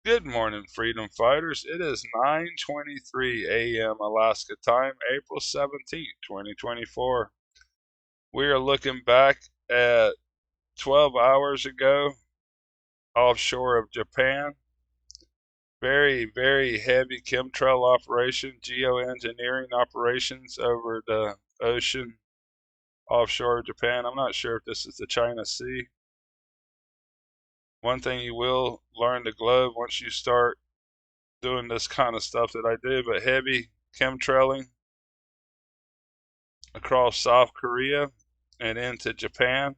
Good morning, freedom fighters. It is 9:23 a.m. Alaska time, April 17th, 2024. We are looking back at 12 hours ago, offshore of Japan. Very, very heavy chemtrail operation, geoengineering operations over the ocean offshore of Japan. I'm not sure if this is the China Sea. One thing you will learn the globe once you start doing this kind of stuff that I do, but heavy chemtrailing across South Korea and into Japan.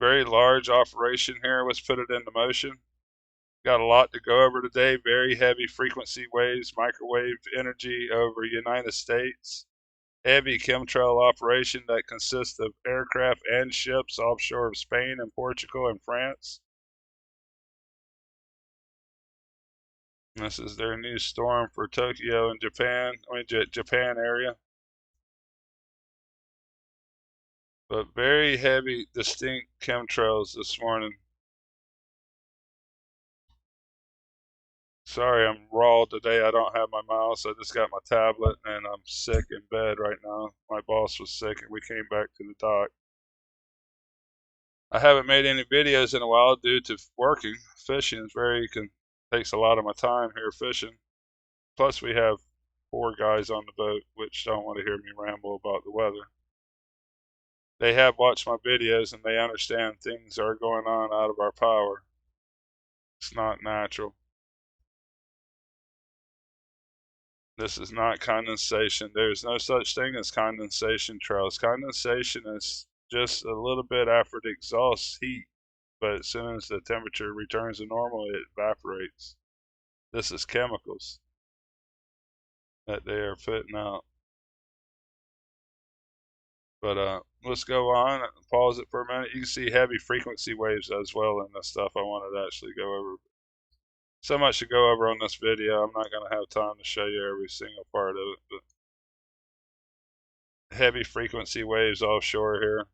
Very large operation here. Let's put it into motion. Got a lot to go over today. Very heavy frequency waves, microwave energy over United States. Heavy chemtrail operation that consists of aircraft and ships offshore of Spain and Portugal and France. This is their new storm for Tokyo and Japan, Japan area. But very heavy, distinct chemtrails this morning. Sorry, I'm raw today. I don't have my mouse. I just got my tablet and I'm sick in bed right now. My boss was sick and we came back to the dock. I haven't made any videos in a while due to working. Fishing is takes a lot of my time here fishing. Plus we have 4 guys on the boat which don't want to hear me ramble about the weather. They have watched my videos and they understand things are going on out of our power. It's not natural. This is not condensation. There's no such thing as condensation trails. Condensation is just a little bit after it exhausts heat, but as soon as the temperature returns to normal, it evaporates. This is chemicals that they are putting out. But let's go on. Pause it for a minute. You can see heavy frequency waves as well in the stuff I wanted to actually go over. So much to go over on this video. I'm not going to have time to show you every single part of it. But heavy frequency waves offshore here,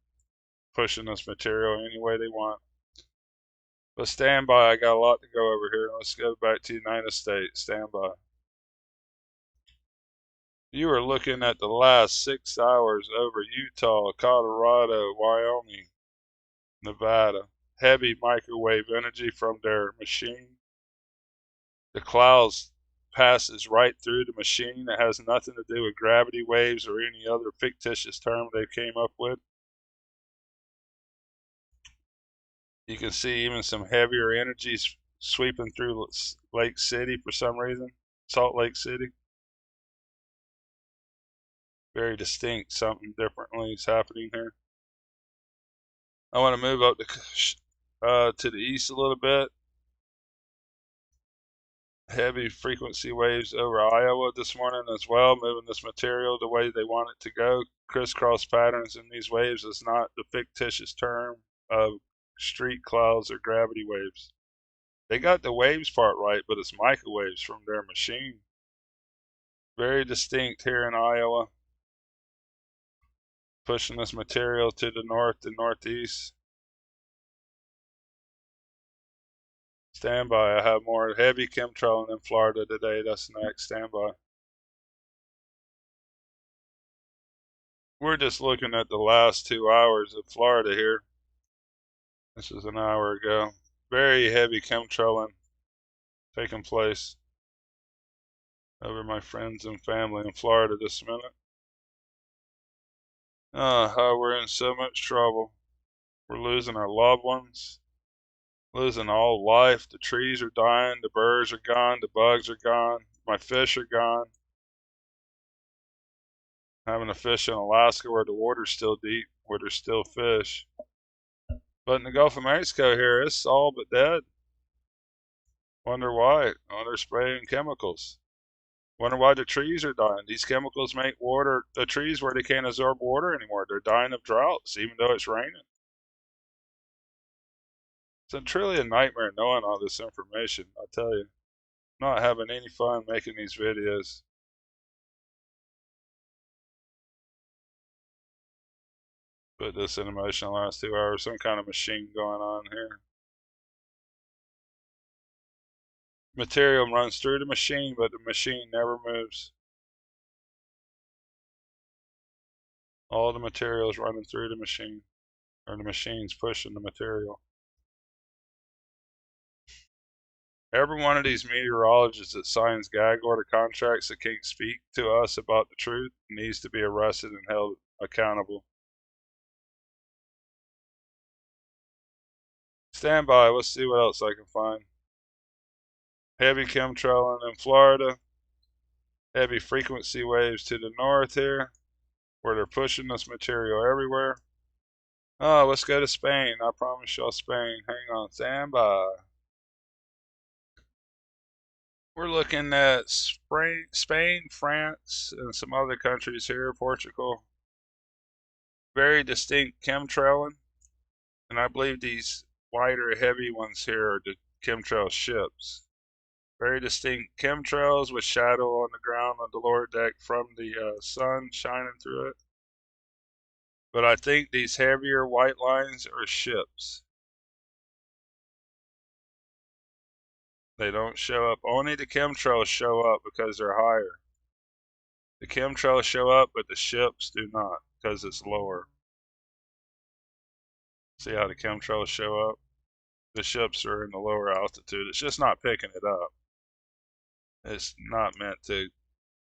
pushing this material any way they want. But stand by. I got a lot to go over here. Let's go back to the United States. Stand by. You are looking at the last 6 hours over Utah, Colorado, Wyoming, Nevada. Heavy microwave energy from their machine. The clouds passes right through the machine. It has nothing to do with gravity waves or any other fictitious term they came up with. You can see even some heavier energies sweeping through Lake City for some reason. Salt Lake City. Very distinct. Something differently is happening here. I want to move up to the east a little bit. Heavy frequency waves over Iowa this morning as well, moving this material the way they want it to go. Crisscross patterns in these waves is not the fictitious term of street clouds or gravity waves. They got the waves part right, but it's microwaves from their machine. Very distinct here in Iowa. Pushing this material to the north and northeast. Stand by. I have more heavy chemtrailing in Florida today. That's next. Stand by. We're just looking at the last 2 hours of Florida here. This is an hour ago. Very heavy chemtrailing taking place over my friends and family in Florida this minute. How we're in so much trouble. We're losing our loved ones, losing all life. The trees are dying, the birds are gone, the bugs are gone, my fish are gone. Having to fish in Alaska where the water's still deep, where there's still fish. But in the Gulf of Mexico here, it's all but dead. Wonder why? Oh, they're spraying chemicals. Wonder why the trees are dying. These chemicals make the trees where they can't absorb water anymore. They're dying of droughts, even though it's raining. It's truly a nightmare knowing all this information, I tell you. I'm not having any fun making these videos. Put this in motion the last 2 hours. Some kind of machine going on here. Material runs through the machine, but the machine never moves. All the material is running through the machine, or the machine's pushing the material. Every one of these meteorologists that signs gag order contracts that can't speak to us about the truth needs to be arrested and held accountable. Stand by, let's see what else I can find. Heavy chemtrail in Florida. Heavy frequency waves to the north here, where they're pushing this material everywhere. Oh, let's go to Spain. I promise y'all Spain. Hang on, stand by. We're looking at Spain, France, and some other countries here, Portugal. Very distinct chemtrailing, and I believe these wider, heavy ones here are the chemtrail ships. Very distinct chemtrails with shadow on the ground on the lower deck from the sun shining through it. But I think these heavier white lines are ships. They don't show up. Only the chemtrails show up because they're higher. The chemtrails show up, but the ships do not because it's lower. See how the chemtrails show up? The ships are in the lower altitude. It's just not picking it up. It's not meant to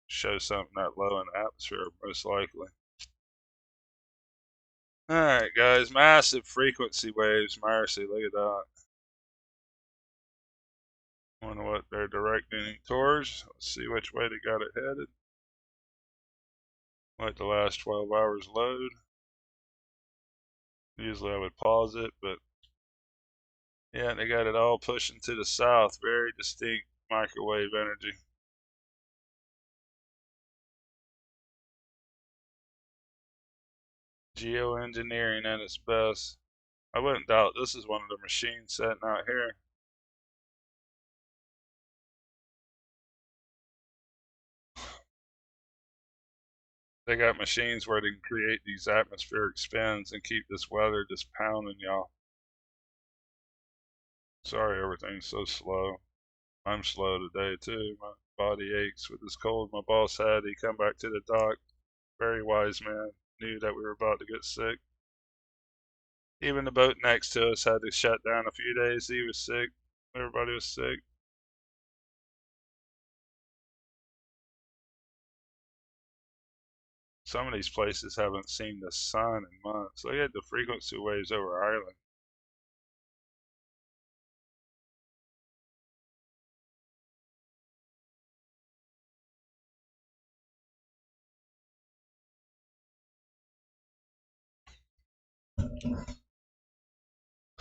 show something that low in the atmosphere, most likely. Alright, guys. Massive frequency waves. Mercy, look at that. Wonder what they're directing it towards. Let's see which way they got it headed. Let the last 12 hours load. Usually I would pause it, but yeah, they got it all pushing to the south. Very distinct microwave energy. Geoengineering at its best. I wouldn't doubt this is one of the machines sitting out here. They got machines where they can create these atmospheric spins and keep this weather just pounding y'all. Sorry everything's so slow. I'm slow today too. My body aches with this cold my boss had. He come back to the dock. Very wise man. Knew that we were about to get sick. Even the boat next to us had to shut down a few days. He was sick. Everybody was sick. Some of these places haven't seen the sun in months. Look at the frequency waves over Ireland.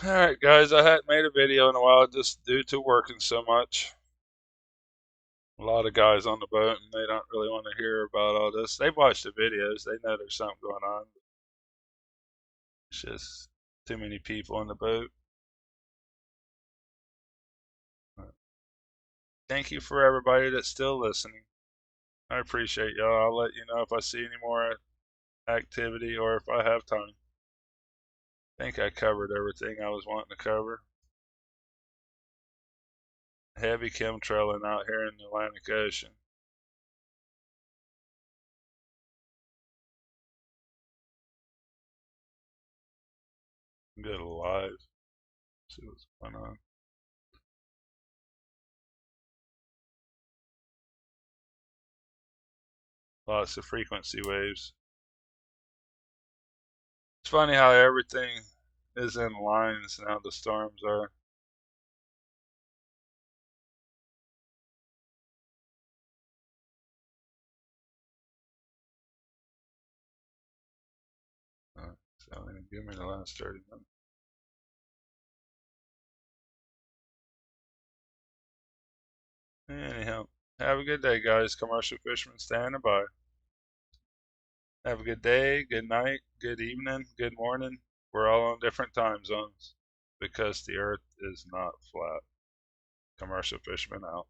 Alright guys, I hadn't made a video in a while just due to working so much. A lot of guys on the boat and they don't really want to hear about all this. They watch the videos, they know there's something going on. It's just too many people on the boat. Thank you for everybody that's still listening. I appreciate y'all. I'll let you know if I see any more activity or if I have time. I think I covered everything I was wanting to cover. Heavy chemtrailing out here in the Atlantic Ocean. Get alive. See what's going on. Lots of frequency waves. It's funny how everything is in lines now the storms are. So give me the last 30 minutes. Anyhow, have a good day, guys. Commercial fishermen standing by. Have a good day, good night, good evening, good morning. We're all on different time zones because the earth is not flat. Commercial fishermen out.